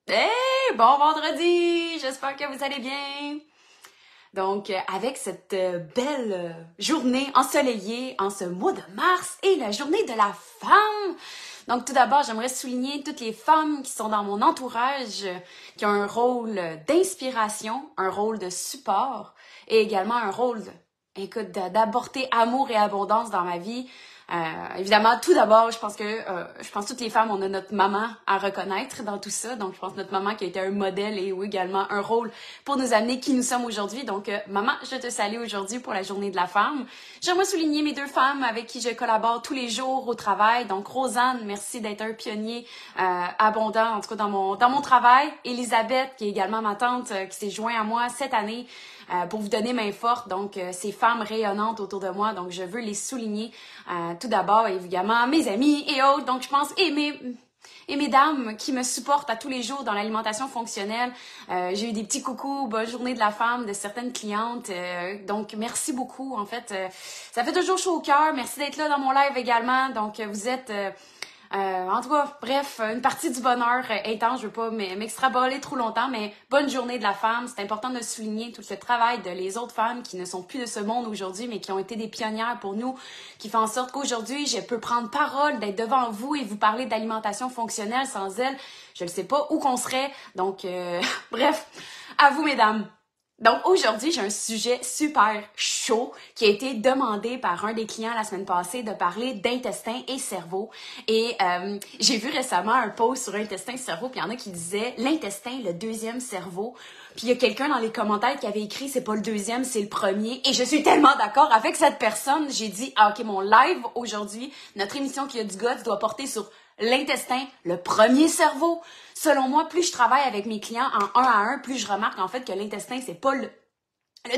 Hey, bon vendredi! J'espère que vous allez bien. Donc, avec cette belle journée ensoleillée en ce mois de mars et la journée de la femme. Donc, tout d'abord, j'aimerais souligner toutes les femmes qui sont dans mon entourage, qui ont un rôle d'inspiration, un rôle de support et également un rôle, écoute, d'apporter amour et abondance dans ma vie. Évidemment, tout d'abord, je pense que toutes les femmes, on a notre maman à reconnaître dans tout ça. Donc, je pense que notre maman qui a été un modèle et également un rôle pour nous amener qui nous sommes aujourd'hui. Donc, maman, je te salue aujourd'hui pour la journée de la femme. J'aimerais souligner mes deux femmes avec qui je collabore tous les jours au travail. Donc, Rosanne, merci d'être un pionnier abondant, en tout cas dans mon travail. Elisabeth, qui est également ma tante, qui s'est joint à moi cette année. Pour vous donner main forte, donc ces femmes rayonnantes autour de moi, donc je veux les souligner tout d'abord, évidemment, mes amis et autres, donc je pense, et mes dames qui me supportent à tous les jours dans l'alimentation fonctionnelle. J'ai eu des petits coucous, bonne journée de la femme de certaines clientes, donc merci beaucoup, en fait, ça fait toujours chaud au cœur, merci d'être là dans mon live également, donc vous êtes... en tout cas, bref, une partie du bonheur intense, je veux pas m'extrapoler trop longtemps, mais bonne journée de la femme. C'est important de souligner tout le travail de les autres femmes qui ne sont plus de ce monde aujourd'hui, mais qui ont été des pionnières pour nous, qui fait en sorte qu'aujourd'hui, je peux prendre parole, d'être devant vous et vous parler d'alimentation fonctionnelle. Sans elles, je ne sais pas où qu'on serait. Donc, bref, à vous, mesdames. Donc aujourd'hui, j'ai un sujet super chaud qui a été demandé par un des clients la semaine passée de parler d'intestin et cerveau. Et j'ai vu récemment un post sur intestin et cerveau, puis il y en a qui disaient l'intestin, le deuxième cerveau. Puis il y a quelqu'un dans les commentaires qui avait écrit c'est pas le deuxième, c'est le premier. Et je suis tellement d'accord avec cette personne. J'ai dit ah, ok, mon live aujourd'hui, notre émission qui a du guts doit porter sur l'intestin, le premier cerveau. Selon moi, plus je travaille avec mes clients en 1 à 1, plus je remarque en fait que l'intestin, c'est pas le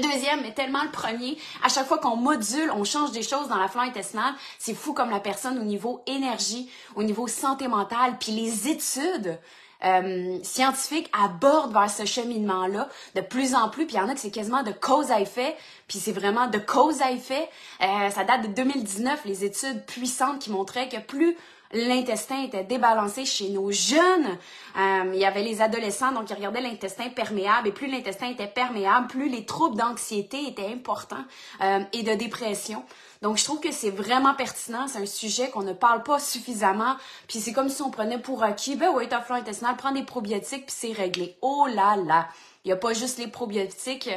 deuxième, mais tellement le premier. À chaque fois qu'on module, on change des choses dans la flore intestinale. C'est fou comme la personne au niveau énergie, au niveau santé mentale, puis les études scientifiques abordent vers ce cheminement-là de plus en plus. Puis il y en a que c'est quasiment de cause à effet, puis c'est vraiment de cause à effet. Ça date de 2019, les études puissantes qui montraient que plus l'intestin était débalancé chez nos jeunes. Il y avait les adolescents, donc ils regardaient l'intestin perméable. Et plus l'intestin était perméable, plus les troubles d'anxiété étaient importants et de dépression. Donc, je trouve que c'est vraiment pertinent. C'est un sujet qu'on ne parle pas suffisamment. Puis c'est comme si on prenait pour acquis, ben oui, ta flore intestinale, prends des probiotiques, puis c'est réglé. Oh là là! Il n'y a pas juste les probiotiques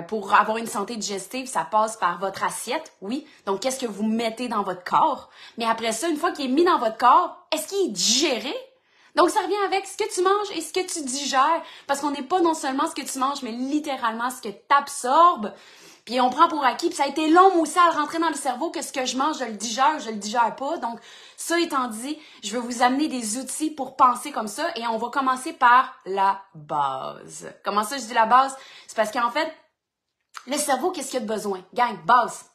pour avoir une santé digestive, ça passe par votre assiette, oui. Donc, qu'est-ce que vous mettez dans votre corps? Mais après ça, une fois qu'il est mis dans votre corps, est-ce qu'il est digéré? Donc, ça revient avec ce que tu manges et ce que tu digères. Parce qu'on n'est pas non seulement ce que tu manges, mais littéralement ce que tu absorbes. Puis on prend pour acquis, puis ça a été long, moi aussi, à le rentrer dans le cerveau, que ce que je mange, je le digère pas. Donc, ça étant dit, je vais vous amener des outils pour penser comme ça, et on va commencer par la base. Comment ça, je dis la base? C'est parce qu'en fait, le cerveau, qu'est-ce qu'il a de besoin? Gang, base.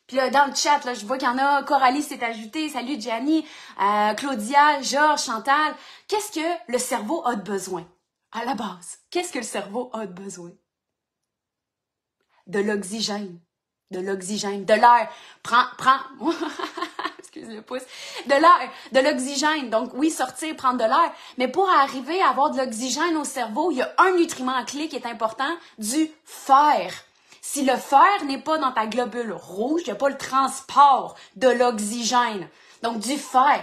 Puis là, dans le chat, là, je vois qu'il y en a, Coralie s'est ajoutée, salut Gianni, Claudia, Georges, Chantal. Qu'est-ce que le cerveau a de besoin? À la base, qu'est-ce que le cerveau a de besoin? De l'oxygène. De l'oxygène. De l'air. Prends, excuse le pouce. De l'air. De l'oxygène. Donc, oui, sortir, prendre de l'air. Mais pour arriver à avoir de l'oxygène au cerveau, il y a un nutriment clé qui est important, du fer. Si le fer n'est pas dans ta globule rouge, il n'y a pas le transport de l'oxygène. Donc, du fer.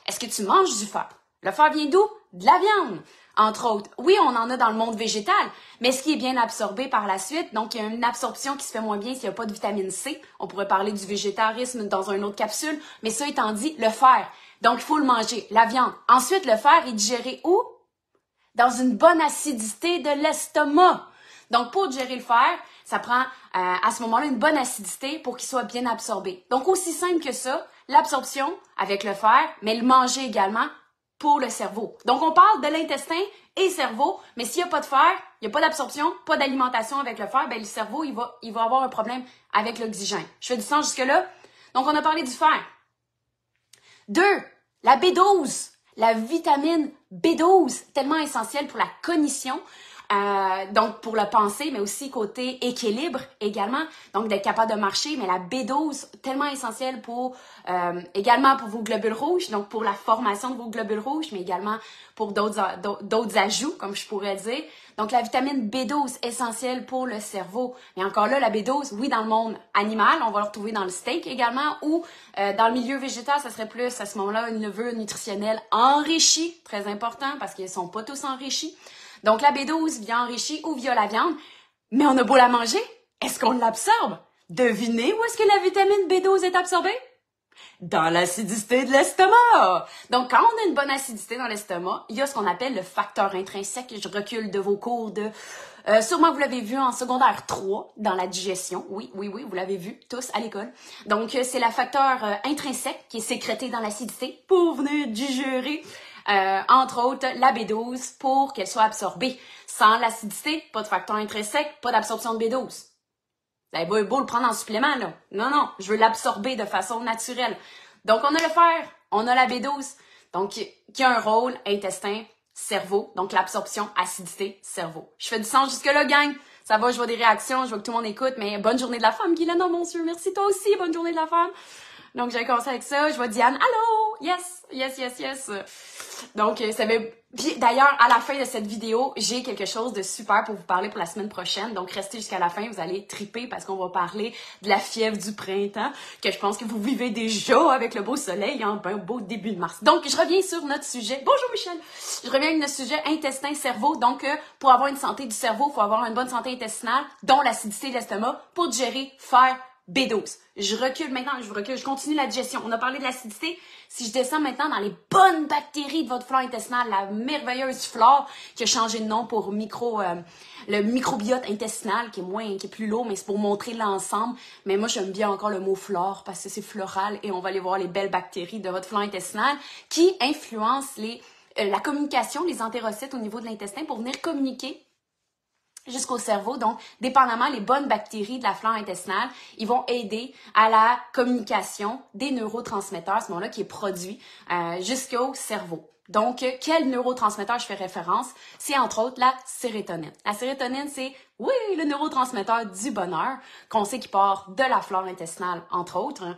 Est-ce que tu manges du fer? Le fer vient d'où? De la viande, entre autres. Oui, on en a dans le monde végétal, mais ce qui est bien absorbé par la suite, donc il y a une absorption qui se fait moins bien s'il n'y a pas de vitamine C. On pourrait parler du végétarisme dans une autre capsule, mais ça étant dit, le fer. Donc, il faut le manger, la viande. Ensuite, le fer est digéré où? Dans une bonne acidité de l'estomac. Donc, pour digérer le fer, ça prend à ce moment-là une bonne acidité pour qu'il soit bien absorbé. Donc, aussi simple que ça, l'absorption avec le fer, mais le manger également pour le cerveau. Donc, on parle de l'intestin et cerveau, mais s'il n'y a pas de fer, il n'y a pas d'absorption, pas d'alimentation avec le fer, ben le cerveau, il va avoir un problème avec l'oxygène. Je fais du sens jusque-là? Donc, on a parlé du fer. 2, la B12, la vitamine B12, tellement essentielle pour la cognition. Donc, pour le penser, mais aussi côté équilibre également. Donc, d'être capable de marcher. Mais la B12, tellement essentielle pour également pour vos globules rouges, donc pour la formation de vos globules rouges, mais également pour d'autres ajouts, comme je pourrais dire. Donc, la vitamine B12, essentielle pour le cerveau. Mais encore là, la B12, oui, dans le monde animal, on va le retrouver dans le steak également, ou dans le milieu végétal, ça serait plus à ce moment-là une levure nutritionnelle enrichie, très important, parce qu'ils ne sont pas tous enrichis. Donc, la B12 vient enrichie ou via la viande, mais on a beau la manger, est-ce qu'on l'absorbe? Devinez où est-ce que la vitamine B12 est absorbée? Dans l'acidité de l'estomac. Donc, quand on a une bonne acidité dans l'estomac, il y a ce qu'on appelle le facteur intrinsèque. Je recule de vos cours de... sûrement, vous l'avez vu en secondaire 3, dans la digestion. Oui, vous l'avez vu tous à l'école. Donc, c'est le facteur intrinsèque qui est sécrété dans l'acidité pour venir digérer, entre autres, la B12 pour qu'elle soit absorbée. Sans l'acidité, pas de facteur intrinsèque, pas d'absorption de B12. Vous avez beau le prendre en supplément, là. Non, je veux l'absorber de façon naturelle. Donc, on a le fer, on a la B12, donc qui a un rôle intestin, cerveau, donc l'absorption, acidité, cerveau. Je fais du sens jusque-là, gang. Ça va, je vois des réactions, je vois que tout le monde écoute, mais bonne journée de la femme, Guylaine, non, monsieur, merci toi aussi, bonne journée de la femme. Donc, j'ai commencé avec ça, je vois Diane, allô, yes. Donc, ça fait... Puis d'ailleurs, à la fin de cette vidéo, j'ai quelque chose de super pour vous parler pour la semaine prochaine. Donc, restez jusqu'à la fin, vous allez triper parce qu'on va parler de la fièvre du printemps, que je pense que vous vivez déjà avec le beau soleil, hein, un beau début de mars. Donc, je reviens sur notre sujet. Bonjour Michel! Je reviens avec notre sujet intestin-cerveau. Donc, pour avoir une santé du cerveau, il faut avoir une bonne santé intestinale, dont l'acidité de l'estomac, pour digérer, fer, B12. Je recule maintenant, je continue la digestion. On a parlé de l'acidité. Si je descends maintenant dans les bonnes bactéries de votre flore intestinale, la merveilleuse flore qui a changé de nom pour le microbiote intestinal qui est plus lourd, mais c'est pour montrer l'ensemble. Mais moi, j'aime bien encore le mot flore parce que c'est floral et on va aller voir les belles bactéries de votre flore intestinale qui influencent la communication, les entérocytes au niveau de l'intestin pour venir communiquer jusqu'au cerveau. Donc, dépendamment les bonnes bactéries de la flore intestinale, ils vont aider à la communication des neurotransmetteurs, à ce moment-là, qui est produit jusqu'au cerveau. Donc, quel neurotransmetteur je fais référence? C'est entre autres la sérotonine. La sérotonine, c'est, oui, le neurotransmetteur du bonheur, qu'on sait qui part de la flore intestinale, entre autres,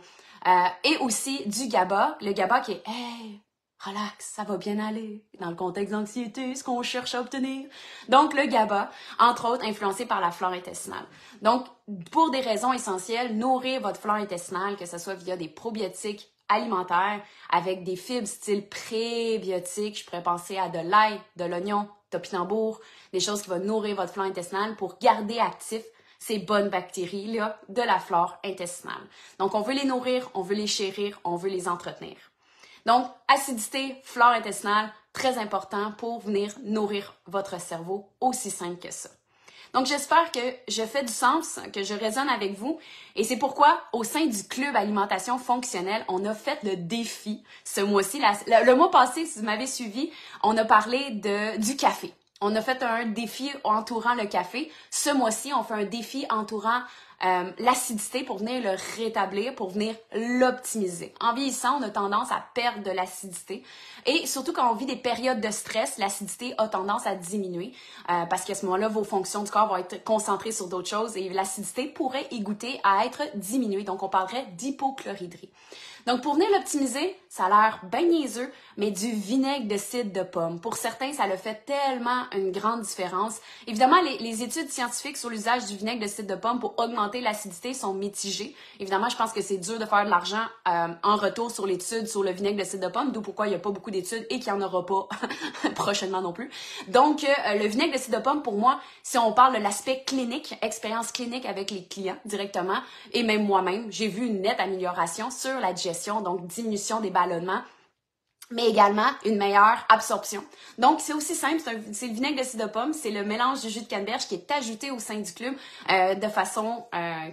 et aussi du GABA. Le GABA qui est, hey, relax, ça va bien aller. Dans le contexte d'anxiété, ce qu'on cherche à obtenir. Donc, le GABA, entre autres, influencé par la flore intestinale. Donc, pour des raisons essentielles, nourrir votre flore intestinale, que ce soit via des probiotiques alimentaires, avec des fibres style prébiotiques, je pourrais penser à de l'ail, de l'oignon, topinambour, des choses qui vont nourrir votre flore intestinale pour garder actif ces bonnes bactéries-là de la flore intestinale. Donc, on veut les nourrir, on veut les chérir, on veut les entretenir. Donc, acidité, flore intestinale, très important pour venir nourrir votre cerveau, aussi simple que ça. Donc, j'espère que je fais du sens, que je résonne avec vous. Et c'est pourquoi, au sein du Club Alimentation Fonctionnelle, on a fait le défi ce mois-ci. Le mois passé, si vous m'avez suivi, on a parlé du café. On a fait un défi entourant le café. Ce mois-ci, on fait un défi entourant l'acidité pour venir le rétablir, pour venir l'optimiser. En vieillissant, on a tendance à perdre de l'acidité et surtout quand on vit des périodes de stress, l'acidité a tendance à diminuer parce qu'à ce moment-là, vos fonctions du corps vont être concentrées sur d'autres choses et l'acidité pourrait y goûter à être diminuée. Donc, on parlerait d'hypochloridrie. Donc, pour venir l'optimiser, ça a l'air bien niaiseux, mais du vinaigre de cidre de pomme. Pour certains, ça le fait tellement une grande différence. Évidemment, les études scientifiques sur l'usage du vinaigre de cidre de pomme pour augmenter l'acidité sont mitigées. Évidemment, je pense que c'est dur de faire de l'argent en retour sur l'étude sur le vinaigre de cidre de pomme, d'où pourquoi il n'y a pas beaucoup d'études et qu'il n'y en aura pas prochainement non plus. Donc, le vinaigre de cidre de pomme, pour moi, si on parle de l'aspect clinique, expérience clinique avec les clients directement, et même moi-même, j'ai vu une nette amélioration sur la digestion, donc diminution des ballonnements, mais également une meilleure absorption. Donc, c'est aussi simple, c'est le vinaigre de cidre de pomme, c'est le mélange du jus de canneberge qui est ajouté au sein du club de façon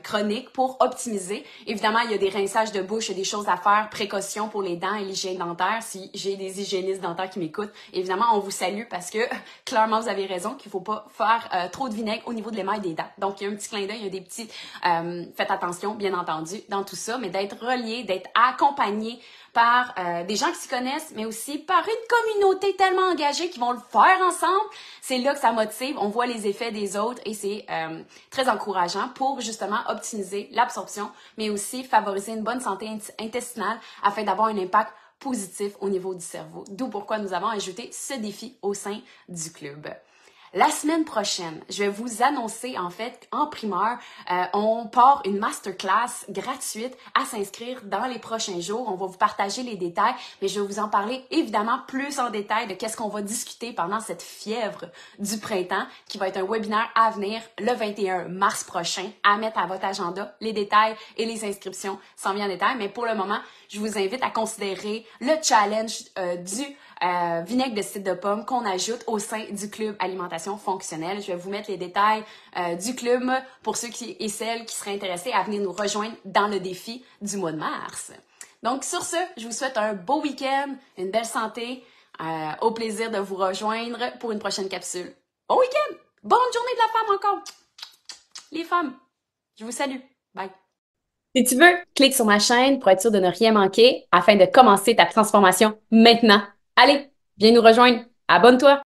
chronique pour optimiser. Évidemment, il y a des rinçages de bouche, il y a des choses à faire, précautions pour les dents et l'hygiène dentaire. Si j'ai des hygiénistes dentaires qui m'écoutent, évidemment, on vous salue parce que clairement, vous avez raison qu'il faut pas faire trop de vinaigre au niveau de l'émail des dents. Donc, il y a un petit clin d'œil, il y a des petits... faites attention, bien entendu, dans tout ça, mais d'être relié, d'être accompagné par des gens qui s'y connaissent, mais aussi par une communauté tellement engagée qui vont le faire ensemble. C'est là que ça motive, on voit les effets des autres et c'est très encourageant pour justement optimiser l'absorption, mais aussi favoriser une bonne santé intestinale afin d'avoir un impact positif au niveau du cerveau. D'où pourquoi nous avons ajouté ce défi au sein du club. La semaine prochaine, je vais vous annoncer, en fait, en primeur, on part une masterclass gratuite à s'inscrire dans les prochains jours. On va vous partager les détails, mais je vais vous en parler évidemment plus en détail de qu'est-ce qu'on va discuter pendant cette fièvre du printemps, qui va être un webinaire à venir le 21 mars prochain, à mettre à votre agenda. Les détails et les inscriptions s'en viennent en détail, mais pour le moment, je vous invite à considérer le challenge du vinaigre de cidre de pomme qu'on ajoute au sein du club alimentation fonctionnelle. Je vais vous mettre les détails du club pour ceux et celles qui seraient intéressés à venir nous rejoindre dans le défi du mois de mars. Donc sur ce, je vous souhaite un beau week-end, une belle santé, au plaisir de vous rejoindre pour une prochaine capsule. Bon week-end! Bonne journée de la femme encore! Les femmes, je vous salue. Bye! Si tu veux, clique sur ma chaîne pour être sûr de ne rien manquer afin de commencer ta transformation maintenant. Allez, viens nous rejoindre. Abonne-toi.